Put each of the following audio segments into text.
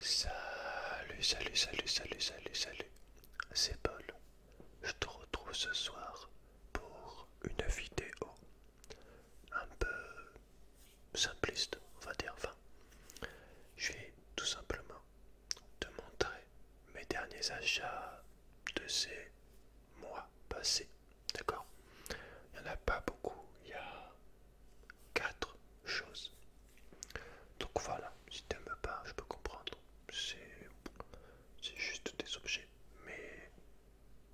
Salut, c'est Paul. Je te retrouve ce soir pour une vidéo un peu simpliste, on va dire. Enfin, je vais tout simplement te montrer mes derniers achats de ces mois passés. D'accord? Il n'y en a pas beaucoup, il y a 4 choses. Donc voilà, si t'aimes pas, je peux comprendre. C'est juste des objets, mais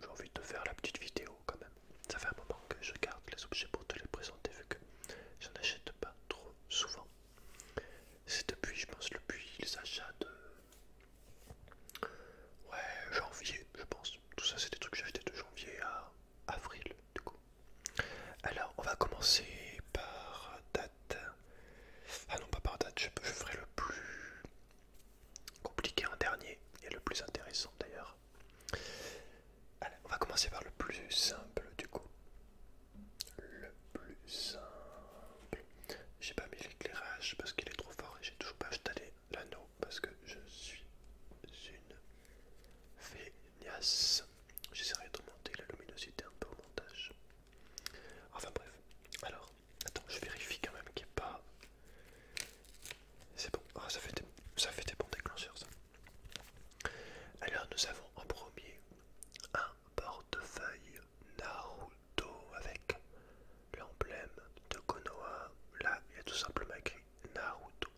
j'ai envie de te faire la petite vidéo quand même. Ça fait un moment que je garde les objets pour te les présenter vu que j'en achète pas trop souvent. C'est depuis, je pense, depuis les achats de janvier, je pense. Tout ça, c'est des trucs que j'ai achetés de janvier à avril, du coup. Alors, on va commencer par date. Ah non, pas par date, je ferai le plus compliqué en dernier et le plus intéressant d'ailleurs. Allez, on va commencer par le plus simple du coup. Le plus simple. J'ai pas mis l'éclairage parce qu'il est trop fort et j'ai toujours pas installé l'anneau parce que je suis une feignasse. J'essaierai de monter la luminosité un peu au montage. Enfin bref. Alors, attends, je vérifie quand même qu'il n'y ait pas. C'est bon. Ah, ça fait des bons déclencheurs ça. Alors nous avons en premier un portefeuille Naruto avec l'emblème de Konoha. Là, il y a tout simplement écrit Naruto.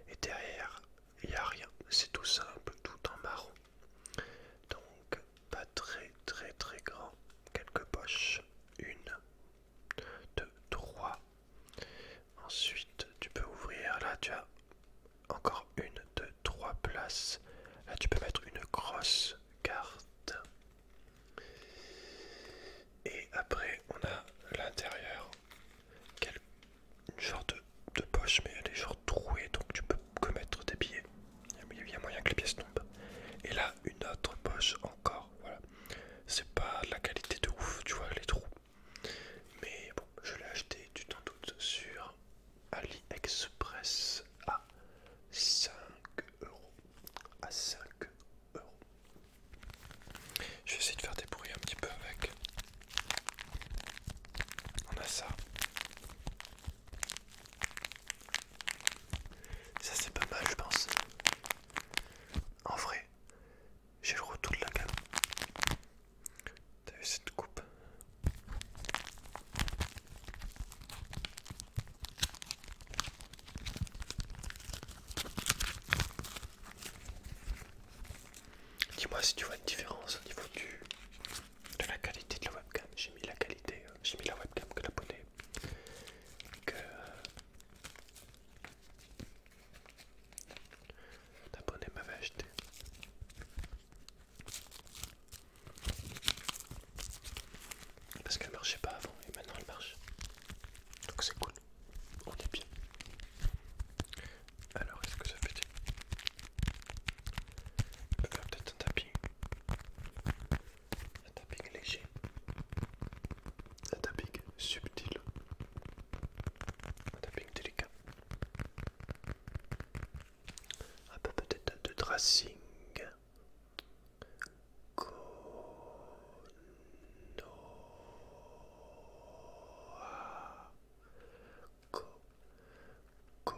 Et derrière, il n'y a rien. C'est tout simple, tout en marron. Donc, pas très grand. Quelques poches. Une, deux, trois. Ensuite, tu peux ouvrir. Là, tu as encore une, deux, trois places. Là, tu peux mettre une grosse carte. Et après, on a l'intérieur, une genre de poche, mais elle est genre trouée, donc tu peux que mettre des billets. Il y a moyen que les pièces tombent. Et là, une autre poche encore. Voilà. C'est pas de la qualité de ouf, tu vois, les trous. Mais bon, je l'ai acheté, tu t'en doutes, sur AliExpress à 5 euros. À 5 euros. Je vais essayer de faire des bruits un petit peu avec. On a ça. Ça c'est pas mal je pense. En vrai, j'ai le retour de la gamme. T'as vu cette coupe? Dis-moi si tu vois une différence au niveau de la qualité de la webcam. J'ai mis la qualité, j'ai mis la webcam que l'abonné m'avait acheté. Parce qu'elle marchait pas avant et maintenant elle marche. Donc c'est cool. On est bien. Alors est-ce que ça fait on peut faire peut-être un tapping léger, un tapping subtil, un tapping délicat, un peu peut-être de tracing. Konoha. Ko, ko,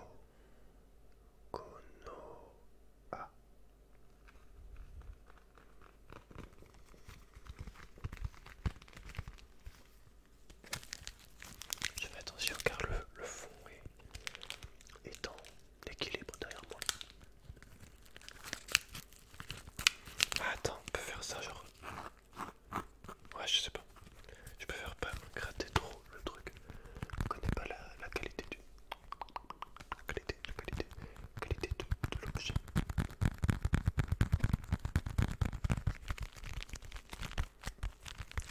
Konoha. Je fais attention car le fond est en équilibre derrière moi. Ah, attends, on peut faire ça genre. Ouais, je sais pas. Je préfère pas gratter trop le truc. On connaît pas la qualité du. La qualité de l'objet.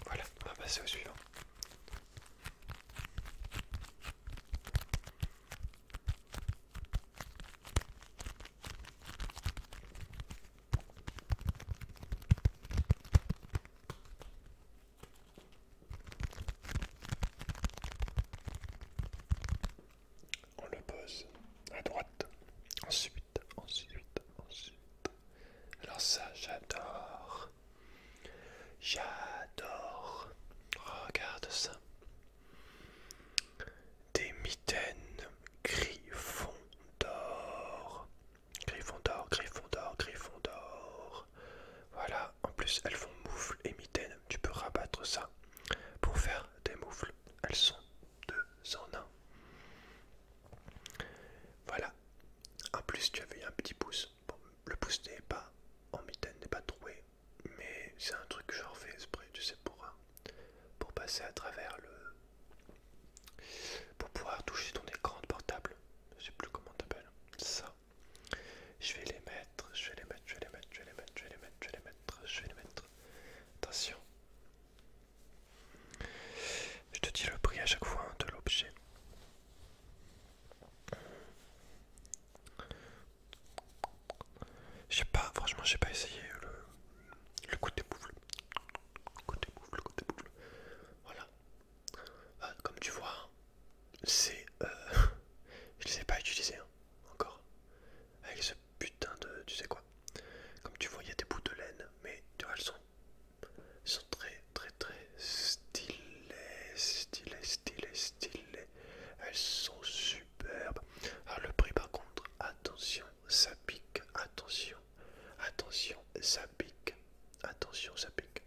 Voilà, on va passer au suivant. On le pose à droite. Ensuite. j'ai pas essayé le côté moufle. Côté moufle, côté moufle. Voilà. Comme tu vois, c'est... je les ai pas utilisés hein, encore. Avec ce putain de... Tu sais quoi? Comme tu vois, il y a des bouts de laine, mais tu vois, elles sont très très très stylées. Elles sont superbes. Alors le prix par contre, attention, ça pique. Attention, ça pique. Attention, ça pique.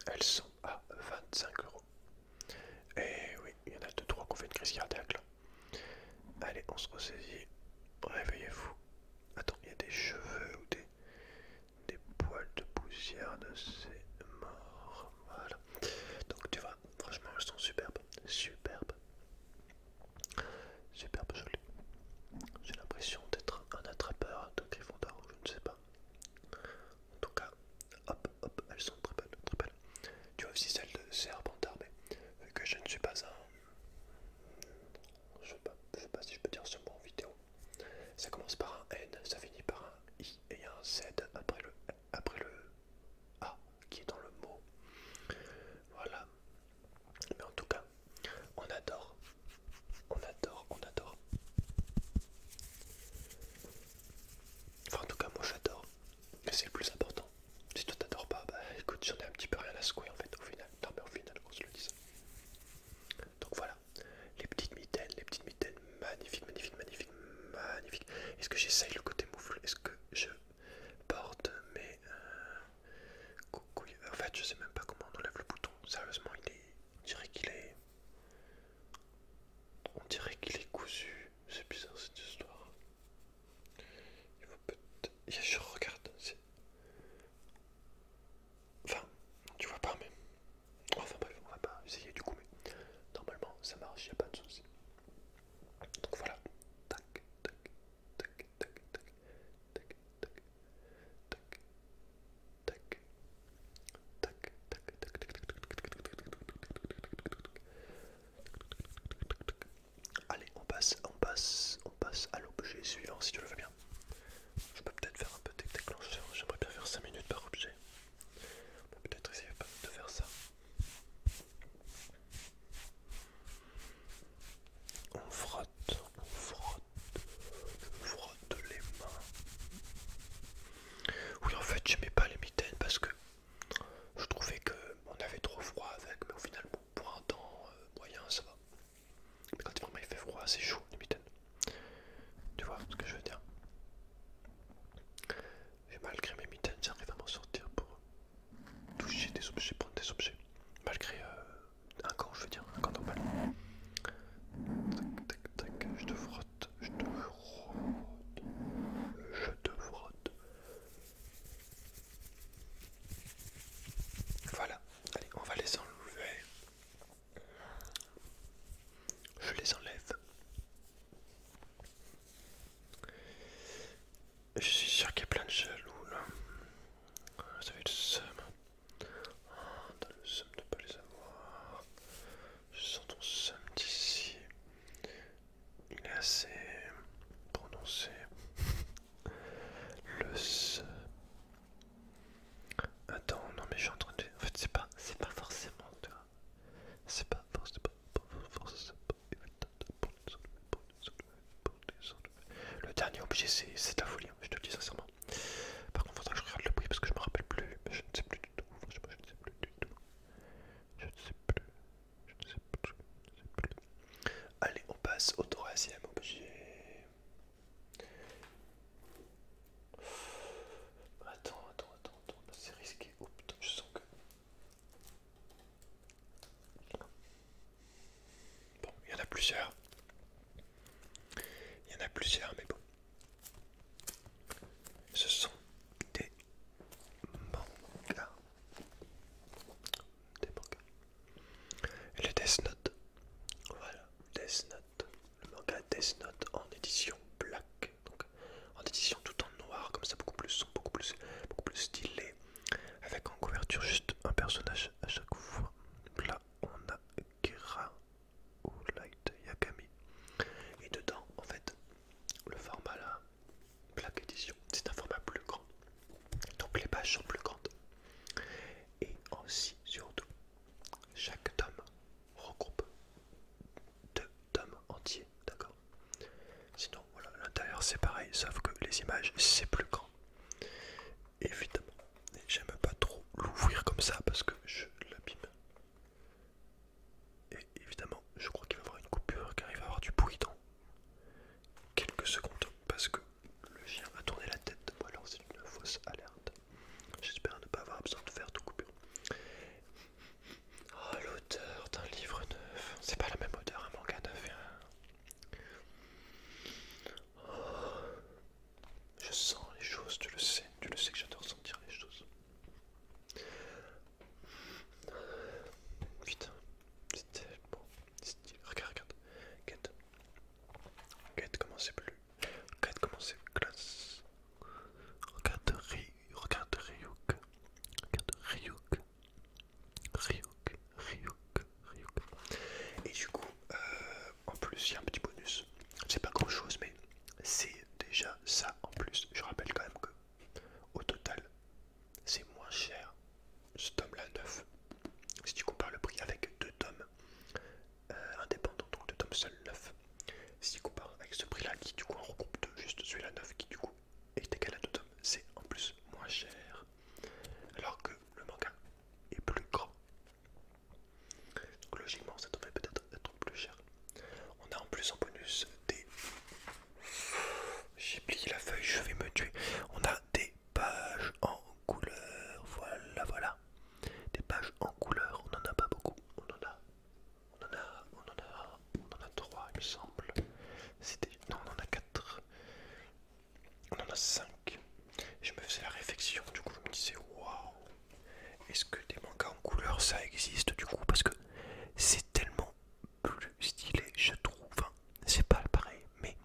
Elles sont à 25 €. Et oui, il y en a 2-3 qu'on fait une crise cardiaque là. Allez, on se ressaisit. Réveillez-vous. Attends, il y a des cheveux ou des poils de poussière de ces morts. Voilà. Donc tu vois, franchement, elles sont superbes. Superbes jolies. J'ai l'impression d'être un attrapeur de Gryffondor, je ne sais pas. En tout cas, hop, elles sont très belles, très belles. Tu vois aussi celle de Serpentard, mais vu que je ne suis pas un... Je sais pas si je peux dire ce mot en vidéo. Ça commence par un N, ça finit par un I et un Z après le A qui est dans le mot. Voilà. Mais en tout cas, on adore. Enfin, en tout cas, moi j'adore. Mais c'est le plus important. Si toi t'adores pas, bah écoute, j'en ai un petit peu rien à secouer en fait au final. Non, mais au final, qu'on se le dise. Donc voilà, les petites mitaines, magnifiques. Est-ce que j'essaye le côté moufle? Est-ce que je porte mes coucouilles? En fait, je sais même pas comment on enlève le bouton. Sérieusement, on dirait qu'il est cousu. C'est bizarre cette histoire. Il faut peut-être... Je regarde. Enfin, tu vois pas, mais... Enfin bref, on va pas essayer du coup, mais normalement ça marche, y a pas de souci. Donc voilà. Tac, tac, tac, tac, tac, tac, tac, tac, tac, tac, tac, allez, on passe à l'objet suivant si tu le veux bien. Je peux peut-être faire un peu déclencheur, j'aimerais bien faire 5 minutes par objet. On peut peut-être essayer de faire ça. On frotte les mains. Oui, en fait, j'aimais pas les mitaines parce que je trouvais que on avait trop froid avec, mais au final, bon, pour un temps moyen, ça va. Mais quand vraiment il fait froid, c'est chaud les mitaines. Tu vois ce que je veux dire? Et malgré mes mitaines, j'arrive à m'en sortir pour toucher des objets, prendre des objets. Malgré un gant, je veux dire, un gant normal. Tac, tac, tac, je te frotte. pages sont plus grandes. Et aussi, surtout, chaque tome regroupe 2 tomes entiers, d'accord? Sinon, voilà, à l'intérieur c'est pareil, sauf que les images c'est plus grand. Évidemment, j'aime pas trop l'ouvrir comme ça parce que je l'abîme. Et évidemment, je crois qu'il va y avoir une coupure car il va y avoir du bruit dans quelques secondes parce que le chien a tourné la tête. Ou alors c'est une fausse alerte. J'espère ne pas avoir besoin de faire de coupure. Oh, l'odeur d'un livre neuf. C'est pas la même odeur un manga neuf et un... Oh, je sens les choses, tu le sais que j'adore sentir les choses. Putain, c'était bon, regarde, regarde comment c'est plus, regarde comment c'est classe, regarde Ryuk. Et du coup, en plus il y a un petit bonus, c'est pas grand chose mais c'est déjà ça en plus. Je rappelle quand même que au total c'est moins cher ce tome là neuf si tu compares le prix avec 2 tomes indépendants, donc 2 tomes seuls neufs. Si tu compares avec ce prix là qui du coup en regroupe de juste celui-là neuf qui du coup est égal à 2 tomes, c'est en plus moins cher alors que le manga est plus grand. Donc logiquement ça devrait peut-être être plus cher. On a en plus en bonus des... J'ai plié la feuille, je vais me tuer. On a des pages en couleur, voilà. Des pages en couleur, on en a pas beaucoup. On en a 3 il me semble. Non, on en a 4. On en a 5. Je me faisais la réflexion, du coup je me disais waouh. Est-ce que des mangas en couleur ça existe du coup? Parce que c'est tellement plus stylé, je trouve. Enfin, c'est pas pareil, mais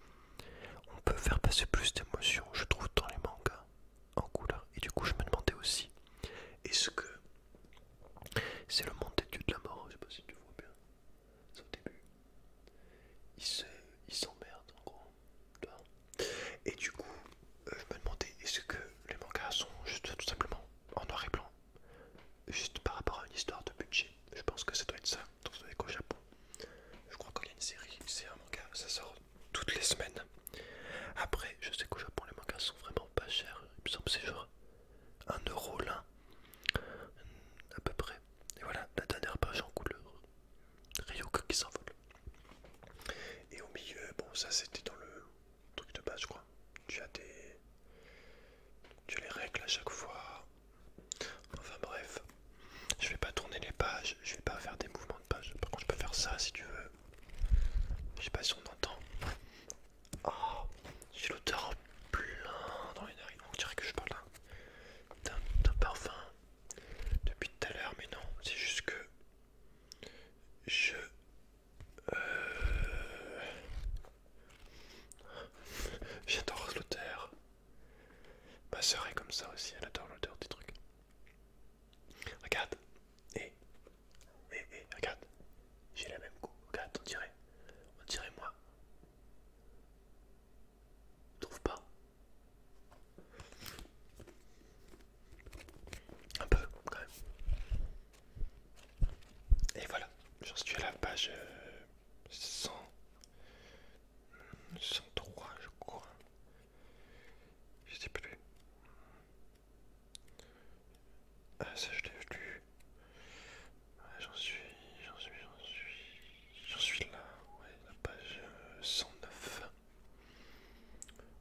on peut faire passer plus d'émotions, je trouve, dans les mangas en couleur. Et du coup, je me demandais aussi, est-ce que c'est le monde des dieux de la mort? Je sais pas si tu vois bien. C'est au début. Il s'emmerde en gros. Et du coup, je me demandais, est-ce que les mangas sont juste tout simplement en noir et blanc? Juste par rapport à une histoire de budget. Je pense que ça doit être ça, dans qu'au Japon. Je crois qu'il y a une série, c'est un manga, ça sort toutes les semaines. Après, je sais qu'au Japon, les mangas sont vraiment pas chers. Il me semble que c'est genre 1 € l'un, à peu près. Et voilà, la dernière page en couleur. Ryuk qui s'envole. Et au milieu, bon, ça c'était dans le truc de base, je crois. Tu as les règles à chaque fois. Enfin bref, je vais pas tourner les pages, je vais pas faire des mouvements de page. Par contre, je peux faire ça si tu veux. Je sais pas si on entend. Oh, j'ai l'odeur en plein dans les narines. On dirait que je parle d'un parfum depuis tout à l'heure, mais non, c'est juste que je... J'adore l'odeur. Ma soeur est comme ça aussi, elle adore l'odeur des trucs. Regarde. Regarde. J'ai la même goût. Regarde, on dirait moi. Trouve pas? Un peu, quand même. Et voilà, j'en suis à la page 103, je crois. Je sais plus. Ah, ça je l'ai vu. J'en suis là. Ouais, la page 109.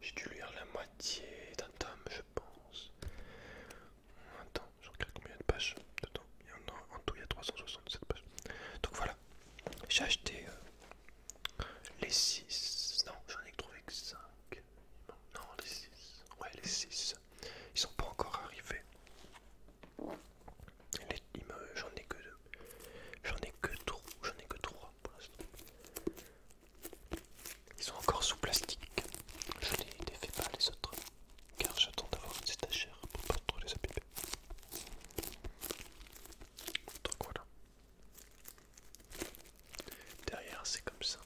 J'ai dû lire la moitié d'un tome, je pense. Attends, je regarde combien il y a de pages dedans. En tout, il y a 367 pages. Donc voilà, j'ai acheté les 6. Non, j'en ai trouvé que 5. Non, les 6. Ouais, les 6. Ils sont pas encore arrivés. J'en ai que 2. J'en ai que 3 pour l'instant. Ils sont encore sous plastique. Je les défais pas les autres. Car j'attends d'avoir une étagère pour pas trop les abîmer. Donc voilà. Derrière c'est comme ça.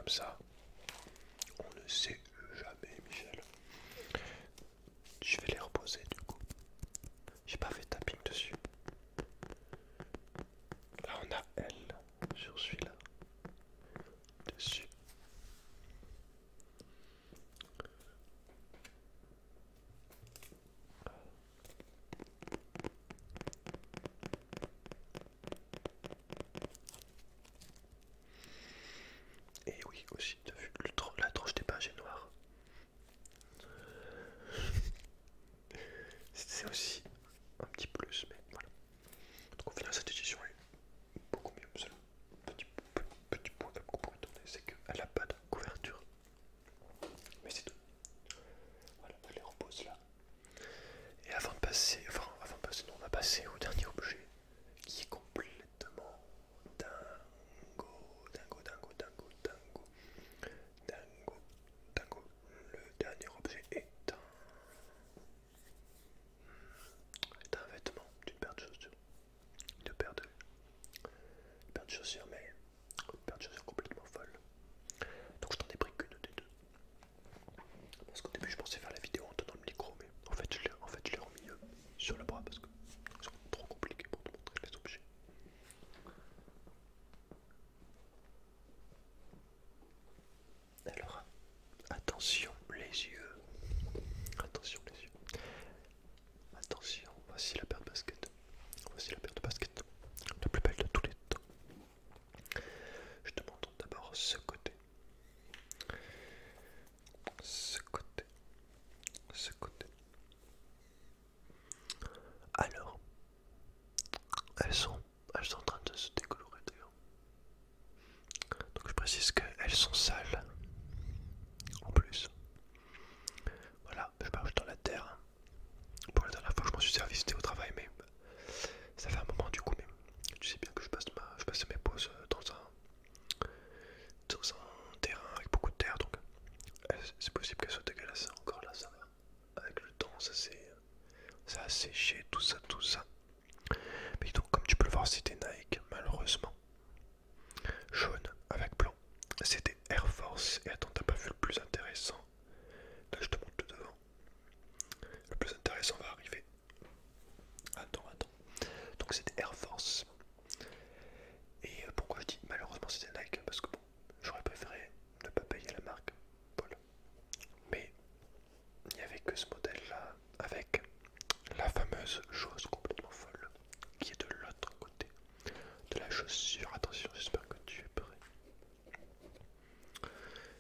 comme ça. On ne sait jamais, Michel. Je vais les reposer du coup. J'ai pas fait tapping dessus. Là on a elle sur celui-là. Dessus. Et oui aussi, t'as vu la tranche des pages est noire. C'est aussi un petit plus, mais voilà. Donc au final cette édition est beaucoup mieux. Seul petit point qu'on pourrait tourner, c'est qu'elle n'a pas de couverture. Mais c'est tout. Voilà, je les repose là. Et avant de passer, non, on va passer au dernier objet qui est complètement dingo, dingo, dingo, dingo, dingo, dingo, dingo. Le dernier objet est un vêtement d'une paire de chaussures. Une paire de chaussures, mais une paire de chaussures complètement folle. Donc je t'en ai pris qu'une des deux. Parce qu'au début je pensais faire la vidéo en tenant le micro, mais en fait je l'ai remis sur le bras parce que c'est trop compliqué pour te montrer les objets. Alors attention les yeux. Attention les yeux. Attention, voici la paire de baskets. Voici la paire de baskets. La plus belle de tous les temps. Je te montre d'abord ce côté. Ce côté. Ce côté. Alors, elles sont en train de se décolorer d'ailleurs. Donc je précise qu'elles sont sales. En plus. Voilà, je marche dans la terre. Pour la dernière fois que je m'en suis servi c'était au travail, mais ça fait un moment du coup, mais tu sais bien que je passe mes pauses dans un terrain avec beaucoup de terre, donc c'est possible qu'elle soit dégueulasse. Encore là, ça va. Avec le temps, ça a séché, tout ça, tout ça. Mais donc, comme tu peux le voir, c'est des Nike, malheureusement. Jaune avec blanc. C'est des Air Force. Et attends, t'as pas vu le plus intéressant? Là, je te montre le devant. Le plus intéressant va arriver. Attends. Donc, c'est des Air Force. Et pourquoi je dis malheureusement c'est des Nike? Parce que bon, j'aurais préféré ne pas payer la marque. Voilà. Mais il n'y avait que ce modèle là avec la fameuse chose complètement folle qui est de l'autre côté de la chaussure. Attention, j'espère que tu es prêt.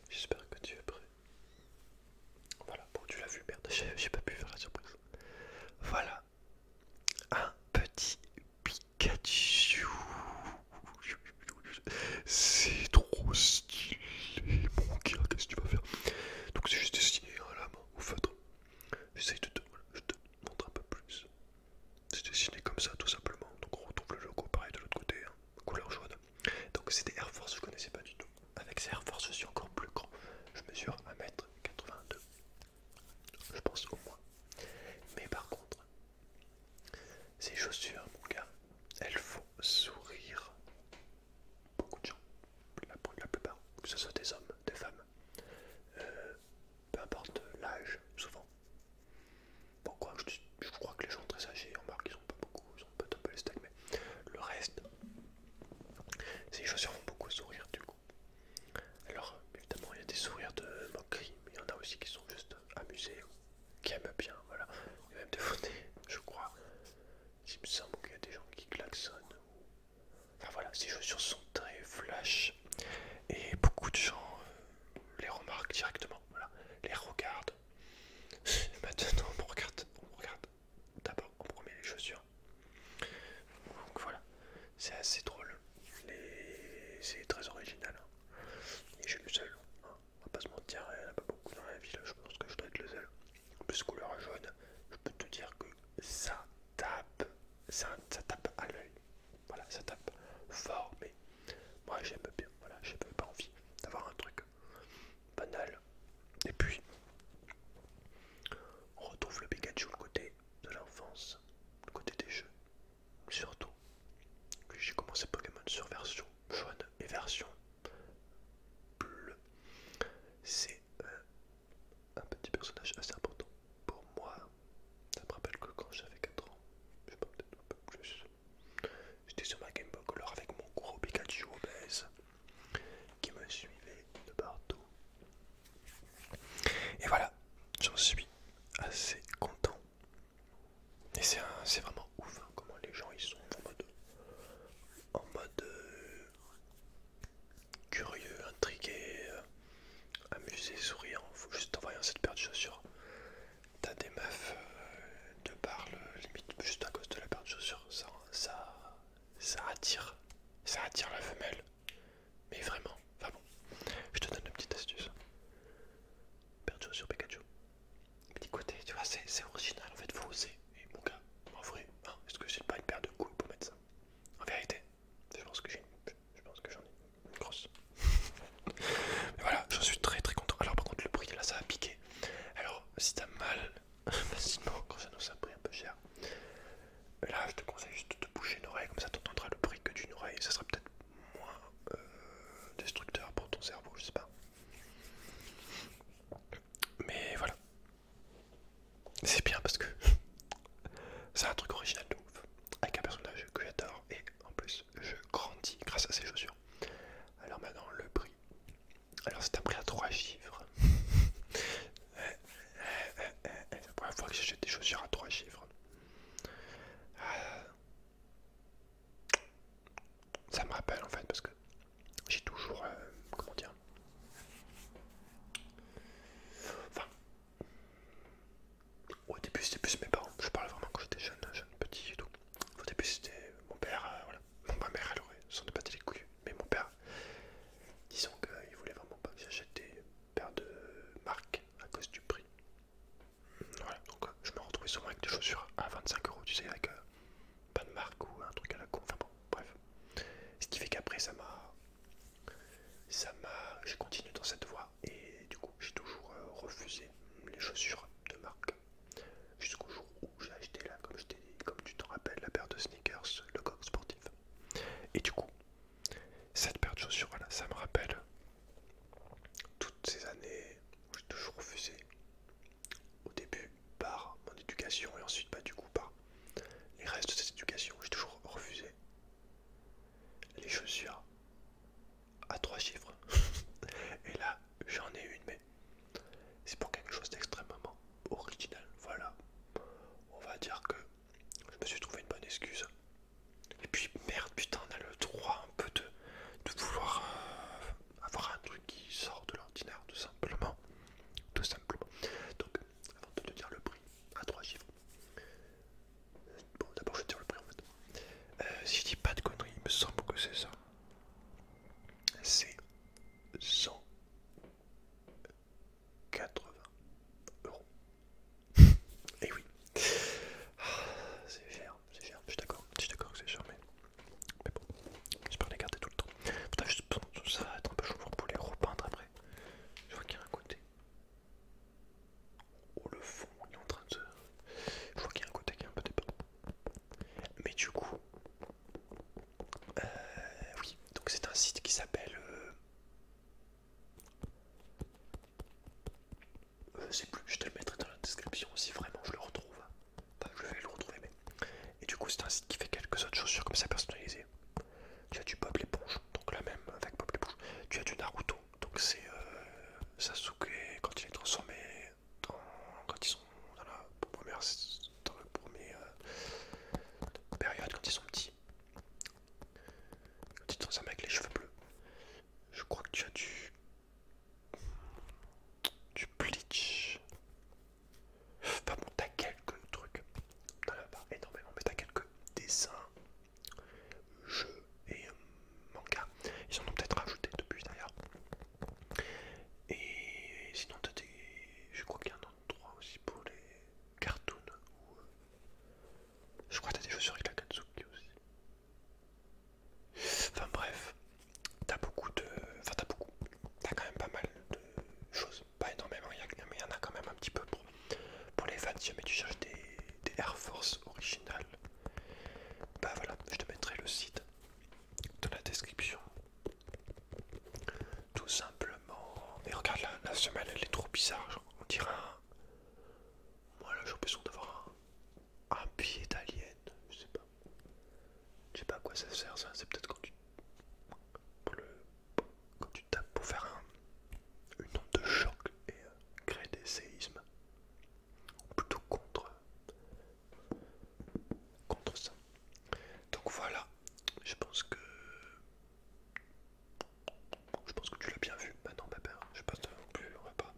J'espère que tu es prêt. Voilà, bon tu l'as vu, merde, j'ai pas pu faire la surprise. Voilà, un petit Pikachu. C'est trop stylé, mon gars, qu'est-ce que tu vas faire? Donc c'est juste dessiné à la main, au feutre. J'essaye je te montre un peu plus. C'est dessiné comme ça, tout simplement. Donc on retrouve le logo pareil de l'autre côté, hein, couleur jaune. Donc c'est des Air Force, je connaissais pas du tout. Avec ces Air Force, je suis encore plus grand. Je mesure 1m82. Je pense au moins. Mais par contre, ces chaussures, mon gars, elles font sourire beaucoup de gens. La plupart, que ce soit des hommes, des femmes. Peu importe l'âge, souvent. Bon, quoi, je crois que les gens très âgés, en marque, ils sont pas beaucoup, ils sont peut-être un peu les steaks, mais le reste, ces chaussures font beaucoup sourire du coup. Alors, évidemment, il y a des sourires de moquerie, mais il y en a aussi qui sont juste amusés, qui aiment bien, voilà. Il y a même des photos, je crois. Il me semble qu'il y a des gens qui klaxonnent. Enfin voilà, ces chaussures sont très flash, et beaucoup de gens et souriant, faut juste t'envoyer cette paire de chaussures. T'as des meufs de parle limite juste à cause de la paire de chaussures, ça attire. Ça attire la femelle. Mais vraiment, enfin bon, je te donne une petite astuce. Paire de chaussures Pikachu. Petit côté, tu vois, c'est original en fait, faut oser. Et mon gars, en vrai, hein, est-ce que j'ai pas une paire de couilles pour mettre ça? En vérité, je pense que j'en ai une grosse. Mais voilà, je suis très très content. Alors par contre le prix là ça a piqué. Alors si t'as mal facilement quand j'annonce un prix un peu cher, là je te conseille juste de te boucher une oreille, comme ça t'entendras le prix que d'une oreille. Ça sera peut-être moins destructeur pour ton cerveau, je sais pas. Mais voilà, c'est bien parce que c'est un truc original de ouf, avec un personnage que j'adore et en plus je grandis grâce à ces chaussures. Alors maintenant le prix. Alors c'est un prix à 3 chiffres. C'est la première fois que j'achète des chaussures à 3 chiffres. Ça me rappelle en fait parce que j'ai toujours, comment dire, enfin, au début c'était plus mes parents, je parle vraiment quand j'étais jeune petit et tout. Au début c'était mon père, voilà, bon, ma mère elle aurait sans doute pas les couilles, mais mon père, disons qu'il voulait vraiment pas que j'achète des paires de marque à cause du prix. Voilà, donc je me retrouvais souvent avec des chaussures à 25 €, tu sais, avec pas de marque ou un truc à la con, enfin bon, bref. Ce qui fait qu'après j'ai continué dans cette voie et du coup j'ai toujours refusé les chaussures de marque jusqu'au jour où j'ai acheté là, comme je t'ai dit, comme tu t'en rappelles, la paire de sneakers, le Coq Sportif. Et du coup, cette paire de chaussures, voilà, ça me rappelle toutes ces années où j'ai toujours refusé. Au début par mon éducation et ensuite du coup par les restes de cette éducation, j'ai toujours refusé les chaussures à 3 chiffres. Et là, j'en ai une, mais c'est pour quelque chose d'extrêmement original. Voilà, on va dire que je me suis trouvé une bonne excuse. Et puis merde, putain, on a le droit un peu de vouloir avoir un truc qui sort de l'ordinaire, tout simplement. Tout simplement. Donc, avant de te dire le prix à 3 chiffres. Bon, d'abord je vais te dire le prix en fait. Si je dis pas de conneries, il me semble que c'est ça. C'est 180 €. Et oui. C'est cher, je suis d'accord que c'est cher, mais bon, j'espère les garder tout le temps. Putain, juste ça va être un peu chaud pour les repeindre après. Je vois qu'il y a un côté. Oh, le fond, il est en train de se. Je vois qu'il y a un côté qui est un peu dépeint. Mais du coup, oui, donc c'est un site qui s'appelle. Je sais plus, je te le mettrai dans la description si vraiment je le retrouve. Enfin, je vais le retrouver, mais. Et du coup, c'est un site qui fait quelques autres chaussures comme ça personnalisées. Tu as du Bob l'éponge, donc la même avec Bob l'éponge. Tu as du Naruto, donc c'est Sasuke quand il est transformé quand ils sont dans la première période, quand ils sont petits. Quand ils sont transformés avec les cheveux bleus. Je crois que tu as du Bleach. Enfin bon, t'as quelques trucs. T'en as pas énormément, mais t'as quelques dessins, jeux et mangas. Ils en ont peut-être rajouté depuis d'ailleurs. Et sinon t'as des. Je crois qu'il y a un endroit aussi pour les cartoons. Je crois que t'as des chaussures avec la Katsuki aussi. Enfin bref, t'as beaucoup de. Enfin t'as quand même pas mal de choses. Pas énormément, mais il y en a quand même un petit peu pour les fans. Si jamais tu cherches des Air Force originales, bah voilà, je te mettrai le site dans la description. Tout simplement. Et regarde la semelle, elle est trop bizarre. Genre, on dirait un. Voilà, j'ai l'impression d'avoir un pied d'alien. Je sais pas. Je sais pas à quoi ça sert ça. C'est peut-être quand tu tapes pour faire une onde de choc et créer des séismes. Ou plutôt contre ça. Donc voilà. Je pense que tu l'as bien vu maintenant, ma père. Je pense non plus, on va pas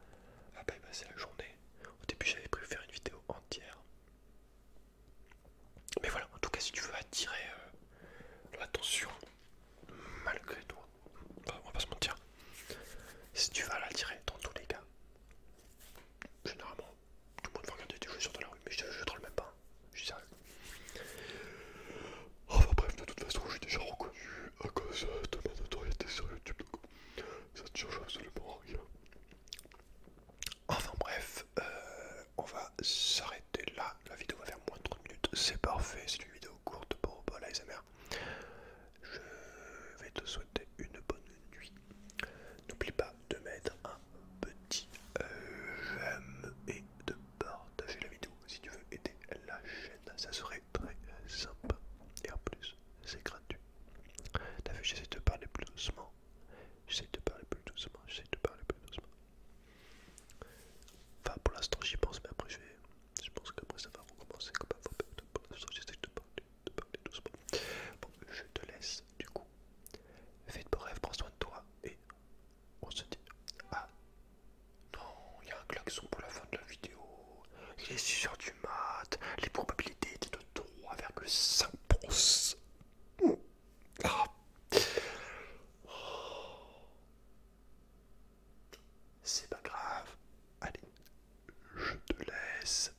laisse